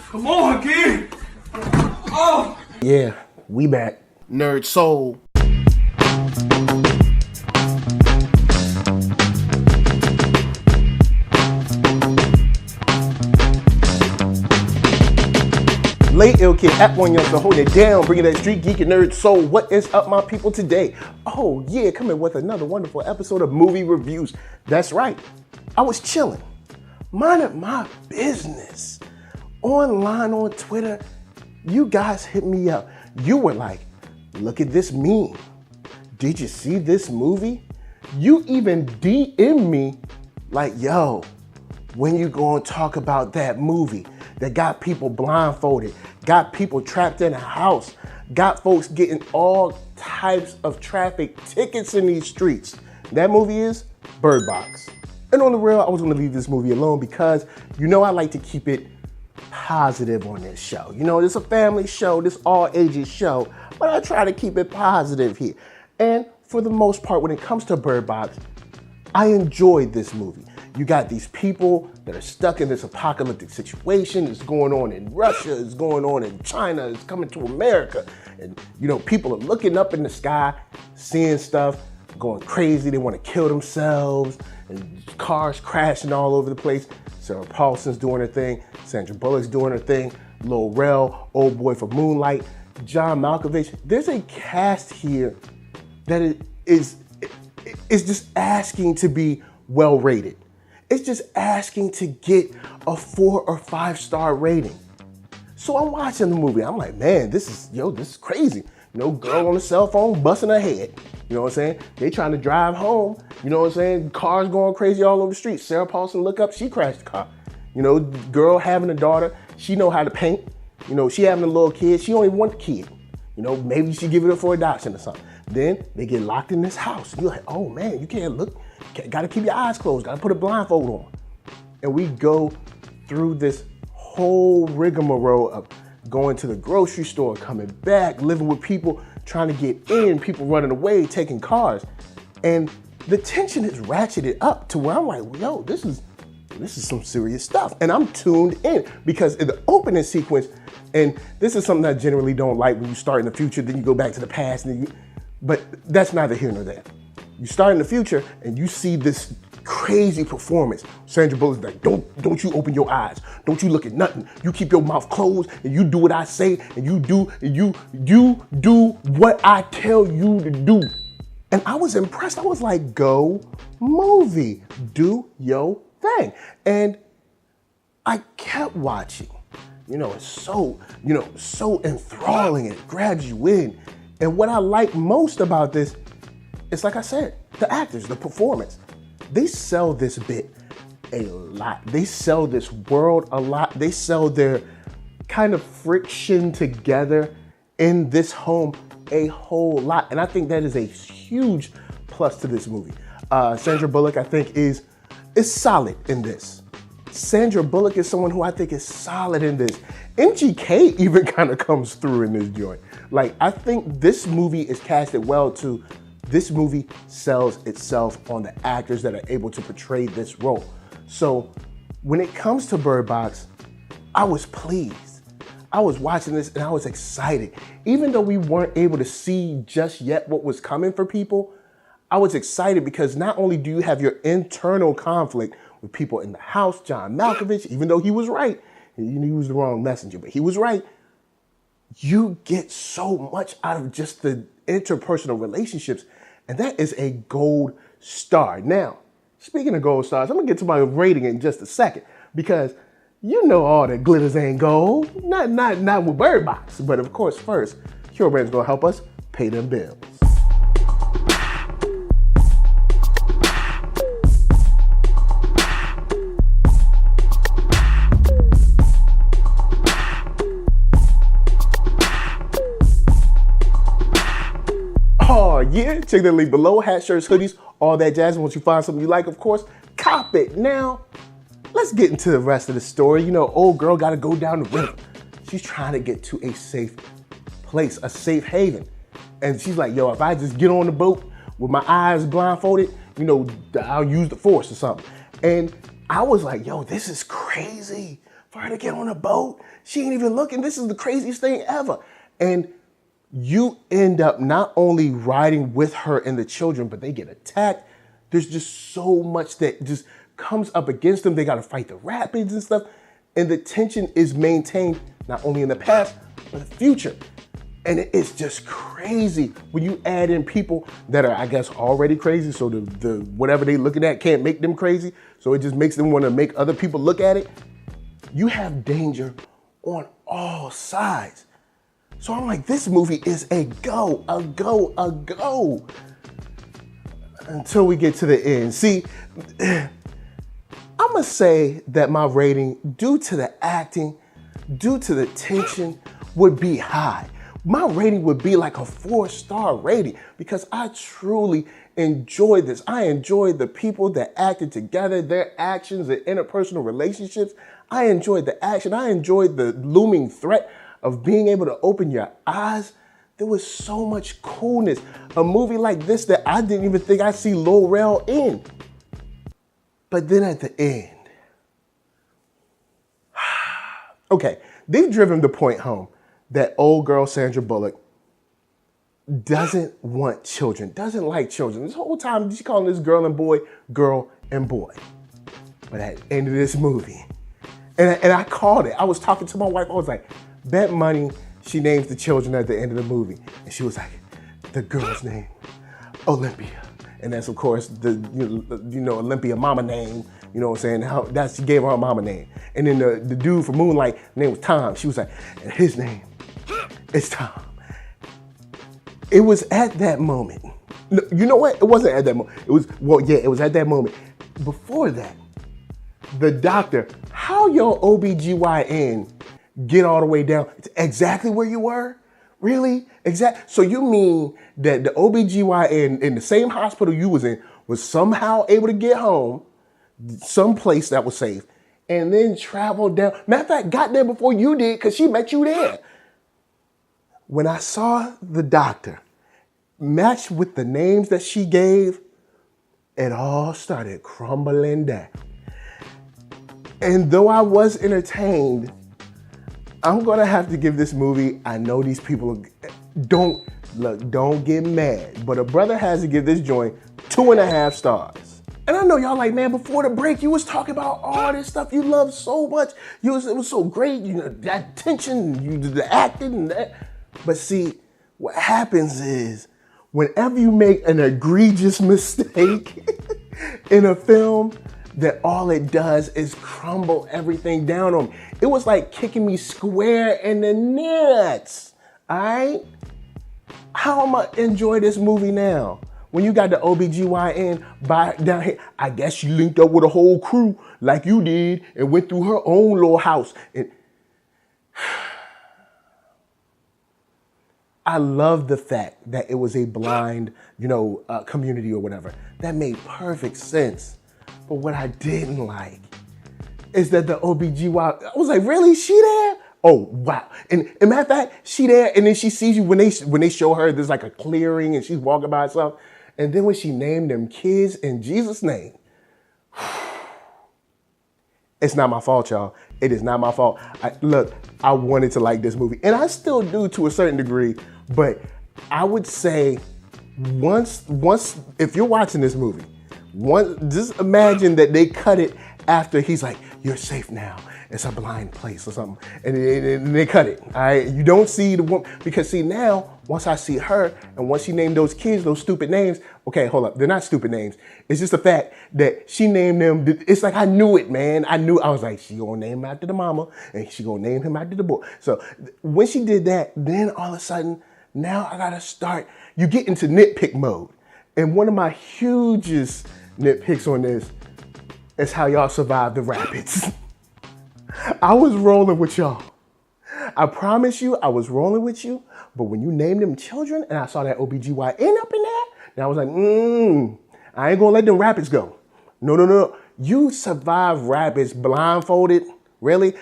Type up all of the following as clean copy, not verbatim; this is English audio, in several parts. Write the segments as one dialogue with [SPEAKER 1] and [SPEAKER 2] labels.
[SPEAKER 1] Come on, kid. Oh.
[SPEAKER 2] Yeah, we back. NERDSoul. Late Ill Kid at OneYoungsta, holding it down, bringing that StreetGeek and NERDSoul. What is up, my people, today? Oh yeah, coming with another wonderful episode of movie reviews. That's right, I was chilling, minding my business. Online on Twitter, you guys hit me up. You were like, look at this meme. Did you see this movie? You even DM me like, yo, when you gonna talk about that movie that got people blindfolded, got people trapped in a house, got folks getting all types of traffic tickets in these streets? That movie is Bird Box. And on the real, I was gonna leave this movie alone because you know I like to keep it positive on this show. You know, it's a family show, this all ages show, but I try to keep it positive here. And for the most part, when it comes to Bird Box, I enjoyed this movie. You got these people that are stuck in this apocalyptic situation. It's going on in Russia, it's going on in China, it's coming to America. And you know, people are looking up in the sky, seeing stuff, going crazy. They want to kill themselves, and cars crashing all over the place. Sarah Paulson's doing her thing, Sandra Bullock's doing her thing, Lil Rel, old boy from Moonlight, John Malkovich. There's a cast here that is just asking to be well rated. It's just asking to get a 4 or 5 star rating. So I'm watching the movie. I'm like, man, this is crazy. You know, girl on the cell phone busting her head. You know what I'm saying? They trying to drive home. You know what I'm saying? Cars going crazy all over the street. Sarah Paulson look up, she crashed the car. You know, girl having a daughter, she know how to paint. You know, she having a little kid, she only want the kid. You know, maybe she give it up for adoption or something. Then they get locked in this house. You're like, oh man, you can't look. Gotta keep your eyes closed, gotta put a blindfold on. And we go through this whole rigmarole of going to the grocery store, coming back, living with people, trying to get in, people running away, taking cars. And the tension is ratcheted up to where I'm like, yo, this is some serious stuff. And I'm tuned in because in the opening sequence, and this is something I generally don't like when you start in the future, then you go back to the past, but that's neither here nor there. You start in the future and you see this crazy performance. Sandra Bullock's like, don't you open your eyes. Don't you look at nothing. You keep your mouth closed and you do what I say and you do what I tell you to do. And I was impressed. I was like, go movie, do your thing. And I kept watching. You know, it's so enthralling. It grabs you in. And what I like most about this, it's like I said, the actors, the performance. They sell this bit a lot. They sell this world a lot. They sell their kind of friction together in this home a whole lot. And I think that is a huge plus to this movie. Sandra Bullock, I think, is solid in this. Sandra Bullock is someone who I think is solid in this. MGK even kind of comes through in this joint. Like, I think this movie is casted well too. This movie sells itself on the actors that are able to portray this role. So when it comes to Bird Box, I was pleased. I was watching this and I was excited. Even though we weren't able to see just yet what was coming for people, I was excited because not only do you have your internal conflict with people in the house, John Malkovich, even though he was right, he was the wrong messenger, but he was right. You get so much out of just the interpersonal relationships, and that is a gold star. Now, speaking of gold stars, I'm gonna get to my rating in just a second because you know all that glitters ain't gold, not with Bird Box. But of course, first, KURO Brand's gonna help us pay them bills. Oh yeah, check that link below. Hat, shirts, hoodies, all that jazz. And once you find something you like, of course, cop it. Now, let's get into the rest of the story. You know, old girl gotta go down the river. She's trying to get to a safe place, a safe haven. And she's like, yo, if I just get on the boat with my eyes blindfolded, you know, I'll use the force or something. And I was like, yo, this is crazy. for her to get on a boat. She ain't even looking. This is the craziest thing ever. And you end up not only riding with her and the children, but they get attacked. There's just so much that just comes up against them. They got to fight the rapids and stuff. And the tension is maintained not only in the past, but the future. And it's just crazy when you add in people that are, I guess, already crazy. So the whatever they looking at can't make them crazy. So it just makes them want to make other people look at it. You have danger on all sides. So I'm like, this movie is a go. Until we get to the end. See, I'm gonna say that my rating, due to the acting, due to the tension, would be high. My rating would be like a 4-star rating because I truly enjoyed this. I enjoyed the people that acted together, their actions, their interpersonal relationships. I enjoyed the action. I enjoyed the looming threat of being able to open your eyes. There was so much coolness. A movie like this that I didn't even think I'd see Lil Rel in. But then at the end, okay, they've driven the point home that old girl Sandra Bullock doesn't want children, doesn't like children. This whole time she's calling this girl and boy. But at the end of this movie, and I called it. I was talking to my wife. I was like, bet money she names the children at the end of the movie. And she was like, the girl's name, Olympia. And that's, of course, the Olympia mama name. You know what I'm saying? She gave her mama name. And then the dude from Moonlight, his name was Tom. She was like, and his name is Tom. It was at that moment. No, you know what? It wasn't at that moment. It was at that moment. Before that, the doctor, how your OBGYN get all the way down to exactly where you were? Really? So you mean that the OBGYN in the same hospital you was in was somehow able to get home, someplace that was safe, and then travel down. Matter of fact, got there before you did because she met you there. When I saw the doctor matched with the names that she gave, it all started crumbling down. And though I was entertained, I'm gonna have to give this movie, I know these people don't get mad, but a brother has to give this joint 2.5 stars. And I know y'all like, man, before the break, you was talking about all this stuff you love so much. It was so great, that tension, the acting and that. But see, what happens is, whenever you make an egregious mistake in a film, that all it does is crumble everything down on me. It was like kicking me square in the nuts, all right? How am I enjoy this movie now? When you got the OBGYN down here, I guess she linked up with a whole crew like you did and went through her own little house. And I love the fact that it was a blind, community or whatever. That made perfect sense. But what I didn't like is that the OBGYN, I was like, really? She there? Oh, wow. And matter of fact, she there, and then she sees you when they show her, there's like a clearing and she's walking by herself. And then when she named them kids in Jesus' name, it's not my fault, y'all. It is not my fault. I wanted to like this movie, and I still do to a certain degree, but I would say once if you're watching this movie, just imagine that they cut it after he's like, you're safe now. It's a blind place or something. And they cut it, all right? You don't see the woman, because see now, once I see her, and once she named those kids those stupid names, okay, hold up, they're not stupid names. It's just the fact that she named them, it's like I knew it, man. I was like, she gonna name him after the mama, and she gonna name him after the boy. So when she did that, then all of a sudden, now I gotta start, you get into nitpick mode. And one of my hugest nitpicks on this is how y'all survived the rapids. I was rolling with y'all. I promise you, I was rolling with you. But when you named them children and I saw that OBGYN up in there, and I was like, I ain't gonna let them rapids go. No. You survived rapids blindfolded. Really?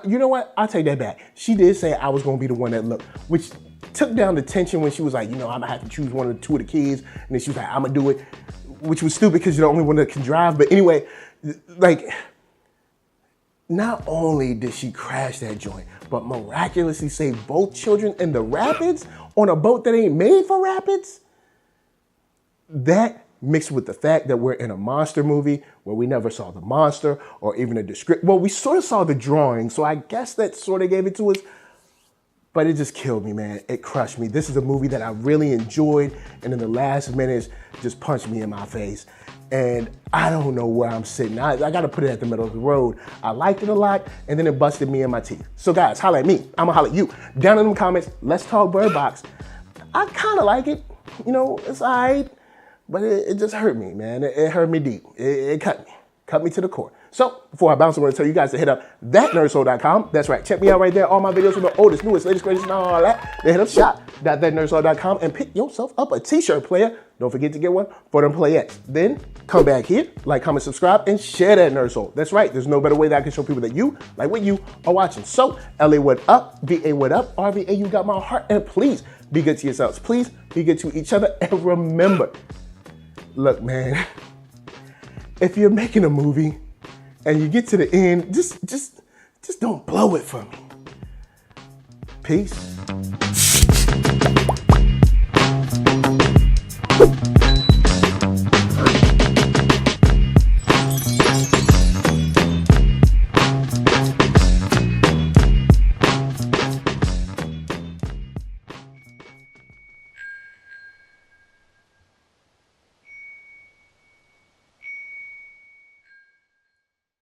[SPEAKER 2] You know what? I'll take that back. She did say I was gonna be the one that looked, which took down the tension when she was like, I'm gonna have to choose one of the two of the kids. And then she was like, I'm gonna do it, which was stupid because you're the only one that can drive. But anyway, like, not only did she crash that joint, but miraculously saved both children in the rapids on a boat that ain't made for rapids. That mixed with the fact that we're in a monster movie where we never saw the monster or even a description. Well, we sort of saw the drawing, so I guess that sort of gave it to us. But it just killed me, man. It crushed me. This is a movie that I really enjoyed, and in the last minutes, just punched me in my face. And I don't know where I'm sitting. I gotta put it at the middle of the road. I liked it a lot, and then it busted me in my teeth. So guys, holla at me. I'ma holla at you. Down in the comments, let's talk Bird Box. I kinda like it. You know, it's all right. But it just hurt me, man. It hurt me deep. It cut me. Cut me to the core. So, before I bounce, I want to tell you guys to hit up ThatNERDSoul.com. That's right. Check me out right there. All my videos from the oldest, newest, latest, greatest, and all that. Then hit up shop.ThatNERDSoul.com and pick yourself up a t-shirt, player. Don't forget to get one for them playettes. Then, come back here, like, comment, subscribe, and share that Nerd Soul. That's right. There's no better way that I can show people that you, like what you, are watching. So, LA, what up? VA, what up? RVA, you got my heart. And please, be good to yourselves. Please, be good to each other. And remember, look, man, if you're making a movie and you get to the end, just don't blow it for me. Peace.